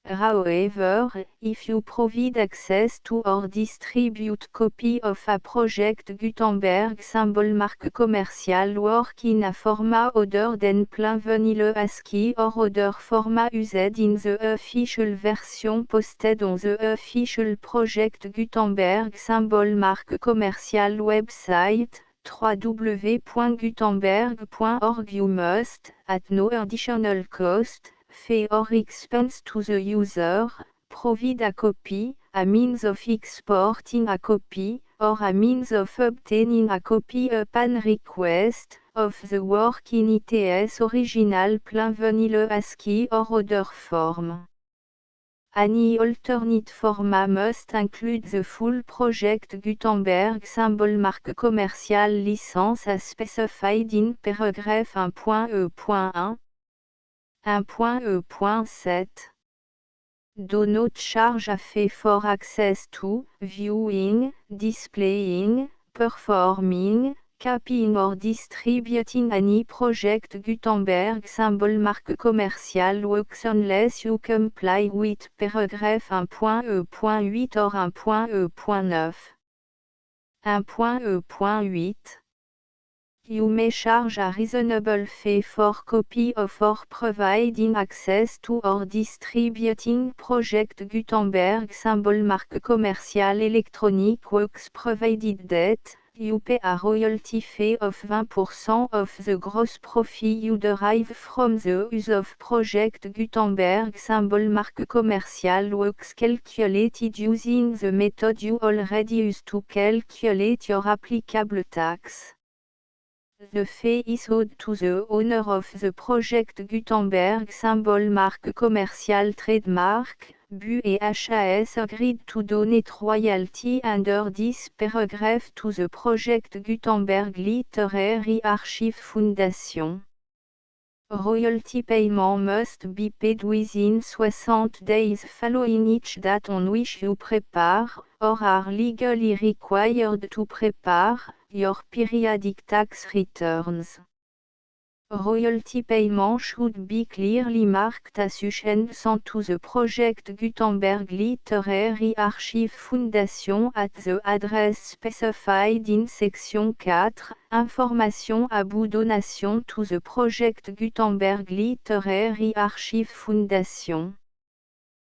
However, if you provide access to or distribute copy of a project Gutenberg symbol marque commercial work in a format other than plain vanilla ASCII or other format used in the official version posted on the official project Gutenberg symbol marque commercial website, www.gutenberg.org you must, at no additional cost, fee or expense to the user, provide a copy, a means of exporting a copy, or a means of obtaining a copy upon request, of the work in its original plain vanilla ASCII or other form. Any alternate format must include the full project Gutenberg symbol marque commercial license as specified in paragraph 1.e.1. 1.e.7 Do not charge a fee for access to, viewing, displaying, performing, copying or distributing any project Gutenberg symbol marque commercial works unless you comply with paragraph 1.e.8 or 1.e.9. 1.e.8 You may charge a reasonable fee for copy of or providing access to or distributing project Gutenberg symbol marque commercial electronic works provided that you pay a royalty fee of 20% of the gross profit you derive from the use of project Gutenberg symbol marque commercial works calculated using the method you already use to calculate your applicable tax. The fee is owed to the owner of the project Gutenberg symbol marque commercial trademark, BU et HAS agreed to donate royalty under this paragraph to the project Gutenberg Literary Archive Foundation. Royalty payment must be paid within 60 days following each date on which you prepare, or are legally required to prepare, your periodic tax returns. Royalty payment should be clearly marked association to the project Gutenberg Literary Archive Foundation at the address specified in section 4, Information about donation to the project Gutenberg Literary Archive Foundation.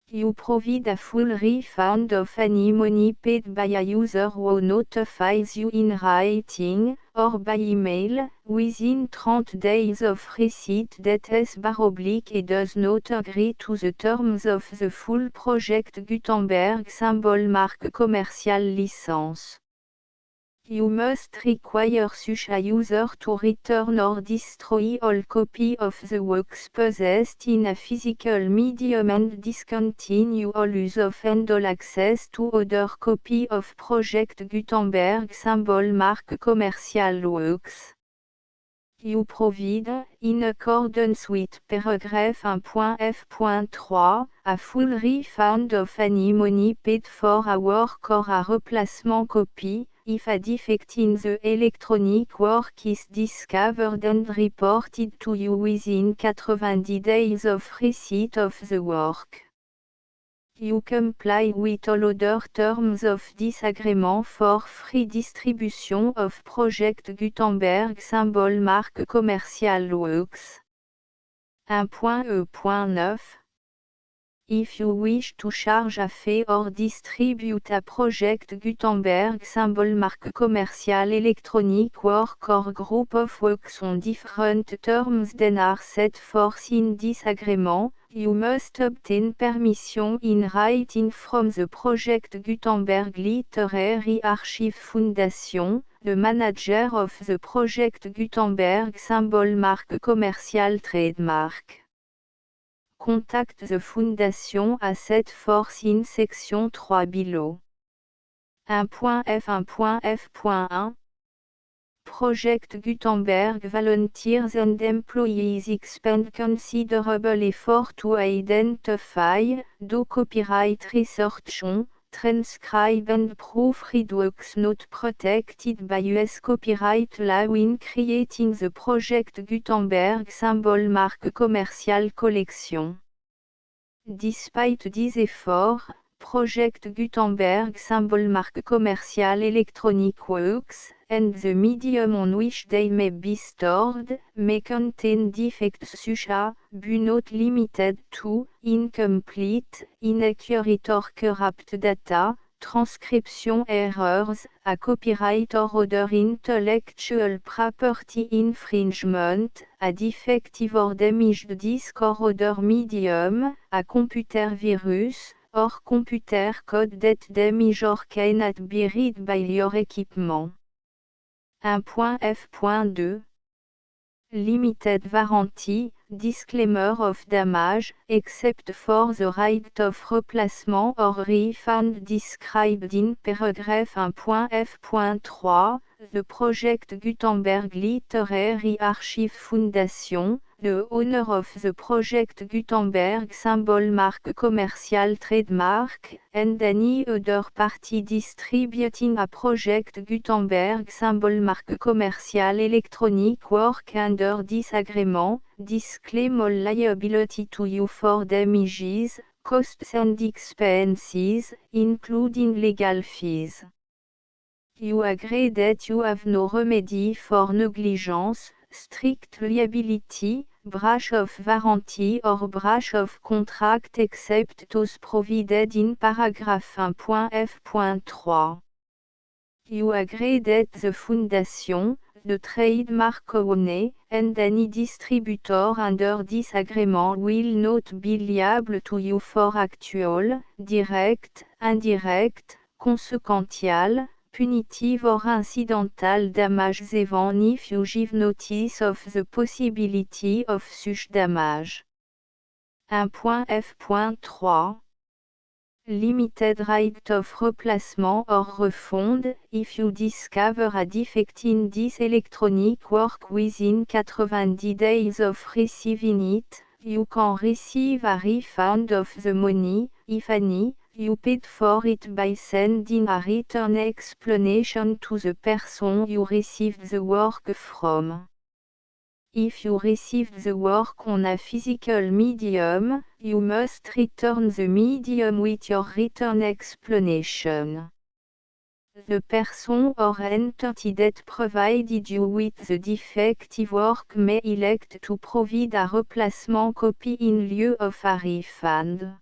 You provide a full refund of any money paid by a user who notifies you in writing, or by email, within 30 days of receipt that et does not agree to the terms of the full project Gutenberg symbol marque commercial license. You must require such a user to return or destroy all copy of the works possessed in a physical medium and discontinue all use of and all access to other copy of Project Gutenberg symbol mark commercial works. You provide, in accordance with paragraph 1.f.3, a full refund of any money paid for a work or a replacement copy, if a defect in the electronic work is discovered and reported to you within 90 days of receipt of the work. You comply with all other terms of this agreement for free distribution of Project Gutenberg symbol mark commercial works. 1.e.9 If you wish to charge a fee or distribute a Project Gutenberg symbol mark commercial electronic work or group of works on different terms than are set forth in this agreement, you must obtain permission in writing from the Project Gutenberg Literary Archive Foundation, the manager of the Project Gutenberg symbol mark commercial trademark. Contact the Foundation à cette force in section 3 below. 1.f1.f.1 Project Gutenberg volunteers and employees expend considerable effort to identify, do copyright research on, transcribe and proofread works not protected by US copyright law in creating the Project Gutenberg symbol mark commercial collection. Despite these efforts, Project Gutenberg symbol mark commercial electronic works, and the medium on which they may be stored, may contain defects such as, but not limited to, incomplete, inaccurate or corrupt data, transcription errors, a copyright or other intellectual property infringement, a defective or damaged disk or other medium, a computer virus, or computer code that damage or cannot be read by your equipment. 1.f.2 Limited warranty, disclaimer of damage, except for the right of replacement or refund described in paragraph 1.f.3, the Project Gutenberg Literary Archive Foundation, the owner of the Project Gutenberg symbol mark commercial trademark, and any other party distributing a Project Gutenberg symbol mark commercial electronic work under this agreement, disclaim all liability to you for damages, costs and expenses, including legal fees. You agree that you have no remedy for negligence, strict liability, breach of warranty or breach of contract except those provided in paragraph 1.f.3. You agree that the Foundation, the trademark owner, and any distributor under this agreement will not be liable to you for actual, direct, indirect, consequential, punitive or incidental damages even if you give notice of the possibility of such damage. 1.f.3 Limited right of replacement or refund, if you discover a defect in this electronic work within 90 days of receiving it, you can receive a refund of the money, if any, you paid for it by sending a written explanation to the person you received the work from. If you received the work on a physical medium, you must return the medium with your written explanation. The person or entity that provided you with the defective work may elect to provide a replacement copy in lieu of a refund.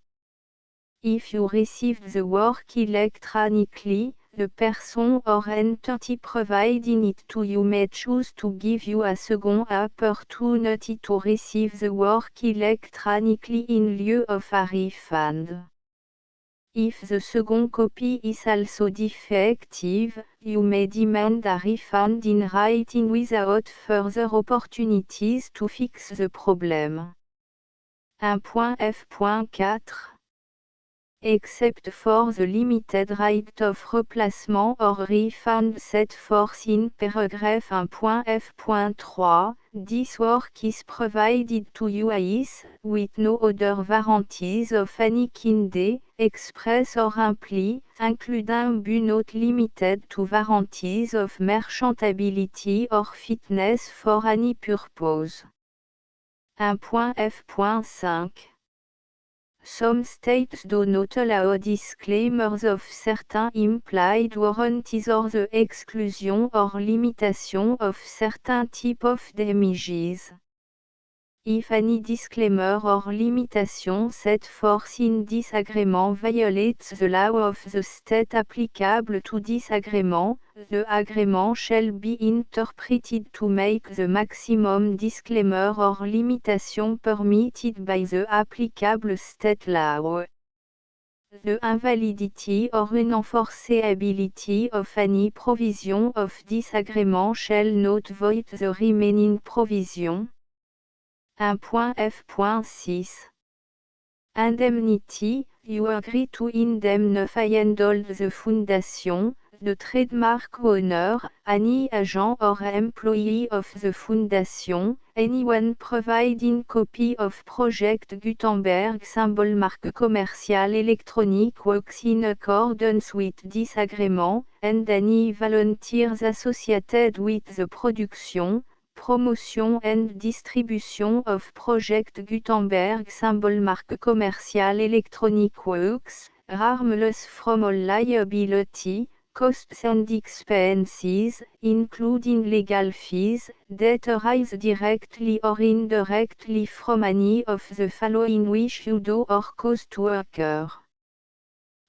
If you received the work electronically, the person or entity providing it to you may choose to give you a second opportunity to receive the work electronically in lieu of a refund. If the second copy is also defective, you may demand a refund in writing without further opportunities to fix the problem. 1.f.4 Except for the limited right of replacement or refund set forth in paragraph 1.f.3, this work is provided to UAIs, with no other warranties of any kind, express or implied, including but not limited to warranties of merchantability or fitness for any purpose. 1.f.5 Some states do not allow disclaimers of certain implied warranties or the exclusion or limitation of certain type of damages. If any disclaimer or limitation set forth in this agreement violates the law of the state applicable to this agreement, the agreement shall be interpreted to make the maximum disclaimer or limitation permitted by the applicable state law. The invalidity or unenforceability of any provision of this agreement shall not void the remaining provision. 1.f.6 Indemnity, you agree to indemnify and hold the foundation, the trademark owner, any agent or employee of the foundation, anyone providing copy of Project Gutenberg symbol marque commercial electronic works in accordance with this agreement, and any volunteers associated with the production, promotion and distribution of Project Gutenberg symbol marque commercial electronic works, harmless from all liability, costs and expenses, including legal fees, that arise directly or indirectly from any of the following which you do or cause to occur.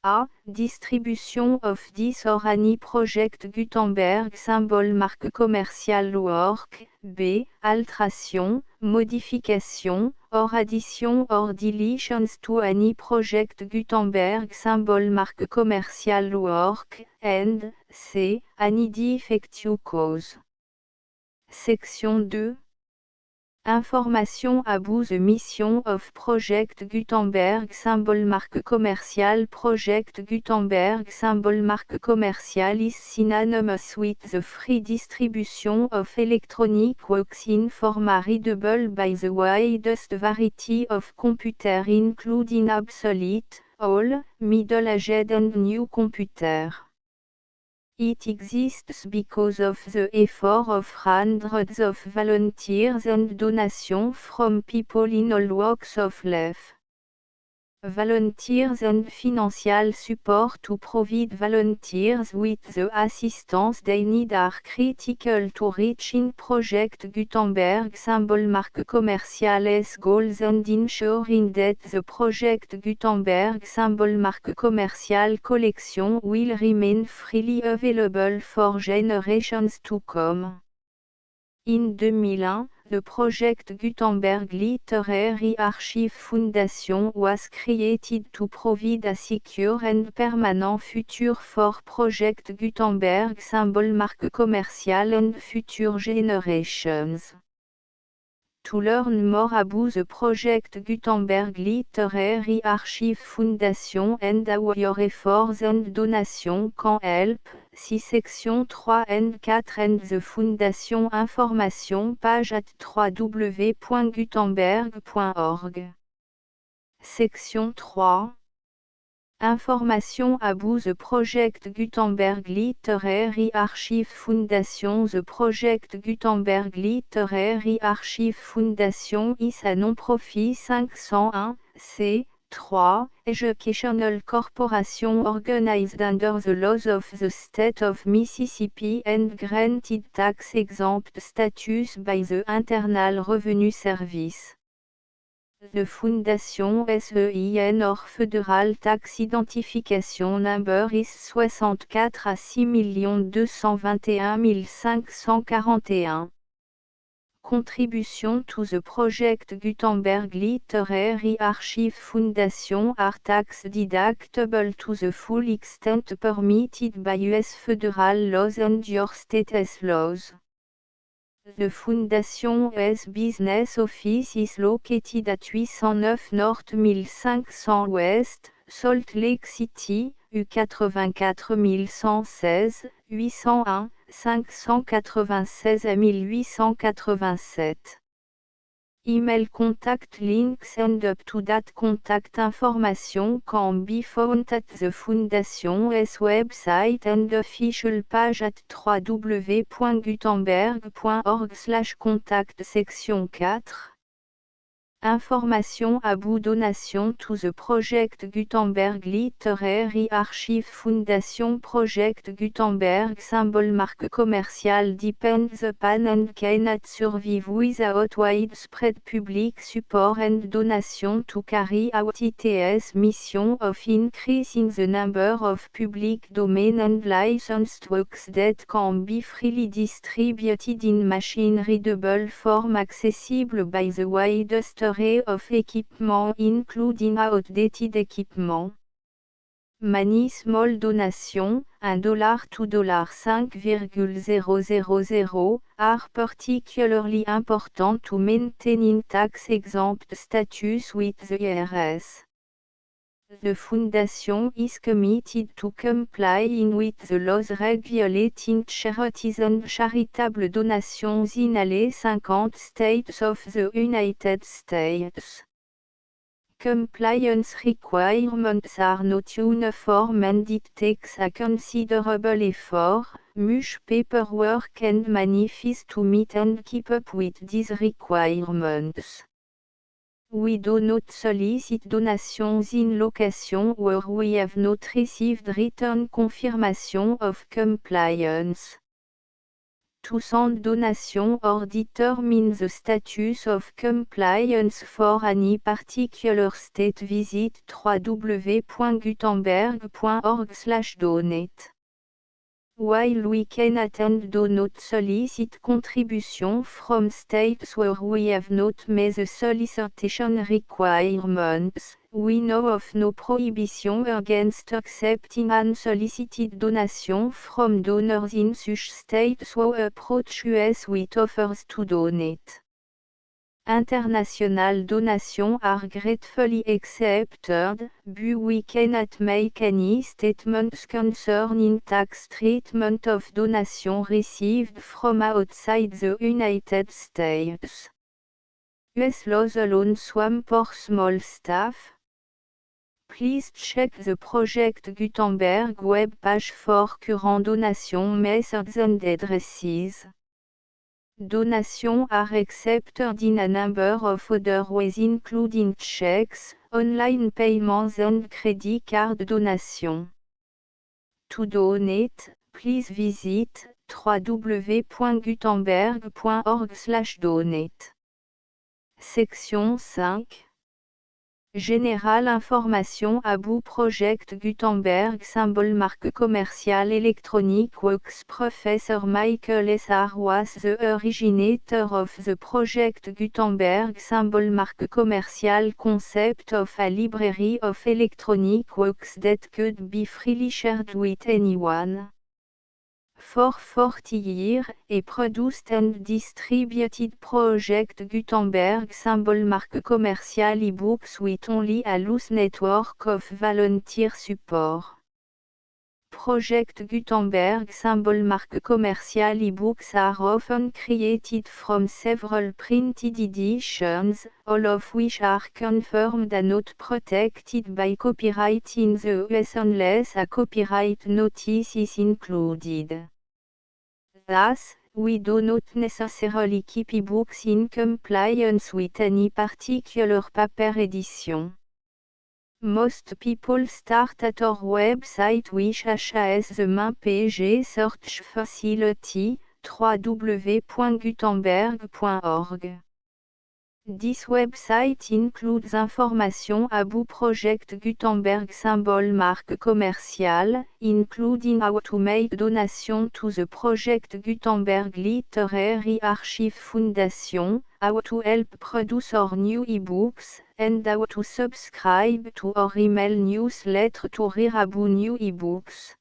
A. Distribution of this or any Project Gutenberg symbol marque commercial work. B. Alteration, modification, or addition or deletions to any Project Gutenberg symbol marque commercial work. And C. Any defective cause. Section 2. Information about the mission of Project Gutenberg symbol marque commercial. Project Gutenberg symbol marque commercial is synonymous with the free distribution of electronic works in format readable by the widest variety of computer including obsolete, old, middle-aged and new computer. It exists because of the effort of hundreds of volunteers and donations from people in all walks of life. Volunteers and financial support to provide volunteers with the assistance they need are critical to reaching Project Gutenberg symbol marque commercial's goals and ensuring that the Project Gutenberg symbol marque commercial collection will remain freely available for generations to come. In 2001, the Project Gutenberg Literary Archive Foundation was created to provide a secure and permanent future for Project Gutenberg symbol marque commercial and future generations. To learn more about the Project Gutenberg Literary Archive Foundation and how your efforts and donations can help, see section 3 and 4 and the Foundation information page at www.gutenberg.org. Section 3. Information about the Project Gutenberg Literary Archive Foundation. The Project Gutenberg Literary Archive Foundation is a non-profit 501(c)(3) educational corporation organized under the laws of the state of Mississippi and granted tax-exempt status by the Internal Revenue Service. The Foundation SEIN or Federal Tax Identification Number is 64 à 6 221 541. Contribution to the project Gutenberg Literary Archive Foundation are tax deductible to the full extent permitted by US federal laws and your state's laws. The Foundation's business office is located at 809 North 1500 West, Salt Lake City, U84116, 801, 596 à 1887. Email contact links and up-to-date contact information can be found at the Foundation's website and official page at www.gutenberg.org/contact section 4. Information about donation to the project Gutenberg Literary Archive Foundation. Project Gutenberg symbol marque commercial depends upon and cannot survive without widespread public support and donation to carry out its mission of increasing the number of public domain and licensed works that can be freely distributed in machine-readable form accessible by the widest array of equipment including outdated equipment. Many small donations, $1 to $5,000, are particularly important to maintaining tax-exempt status with the IRS. The Foundation is committed to complying with the laws regulating charities and charitable donations in all 50 states of the United States. Compliance requirements are not uniform and it takes a considerable effort, much paperwork and money fees to meet and keep up with these requirements. We do not solicit donations in locations where we have not received written confirmation of compliance. To send donation or determine the status of compliance for any particular state, visit www.gutenberg.org/donate. While we cannot and do not solicit contribution from states where we have not met the solicitation requirements, we know of no prohibition against accepting unsolicited donation from donors in such states who approach us with offers to donate. International donations are gratefully accepted, but we cannot make any statements concerning tax treatment of donations received from outside the United States. US laws alone swamp for small staff. Please check the Project Gutenberg web page for current donation methods and addresses. Donations are accepted in a number of other ways including checks, online payments and credit card donation. To donate, please visit www.gutenberg.org/donate. Section 5. Général information about Project Gutenberg symbol marque commerciale Electronic Works. Professor Michael S. R. was the originator of the Project Gutenberg symbol marque commerciale concept of a library of electronic works that could be freely shared with anyone. For 40 years, he produced and distributed Project Gutenberg symbol marque commerciale e-books with only a loose network of volunteer support. Project Gutenberg symbol marque commerciale e-books are often created from several printed editions, all of which are confirmed and not protected by copyright in the US unless a copyright notice is included. Thus, we do not necessarily keep e-books in compliance with any particular paper edition. Most people start at our website which has the main page search facility, www.gutenberg.org. This website includes information about Project Gutenberg symbol mark commercial, including how to make donation to the Project Gutenberg Literary Archive Foundation, how to help produce our new ebooks, and how to subscribe to our email newsletter to read about new ebooks.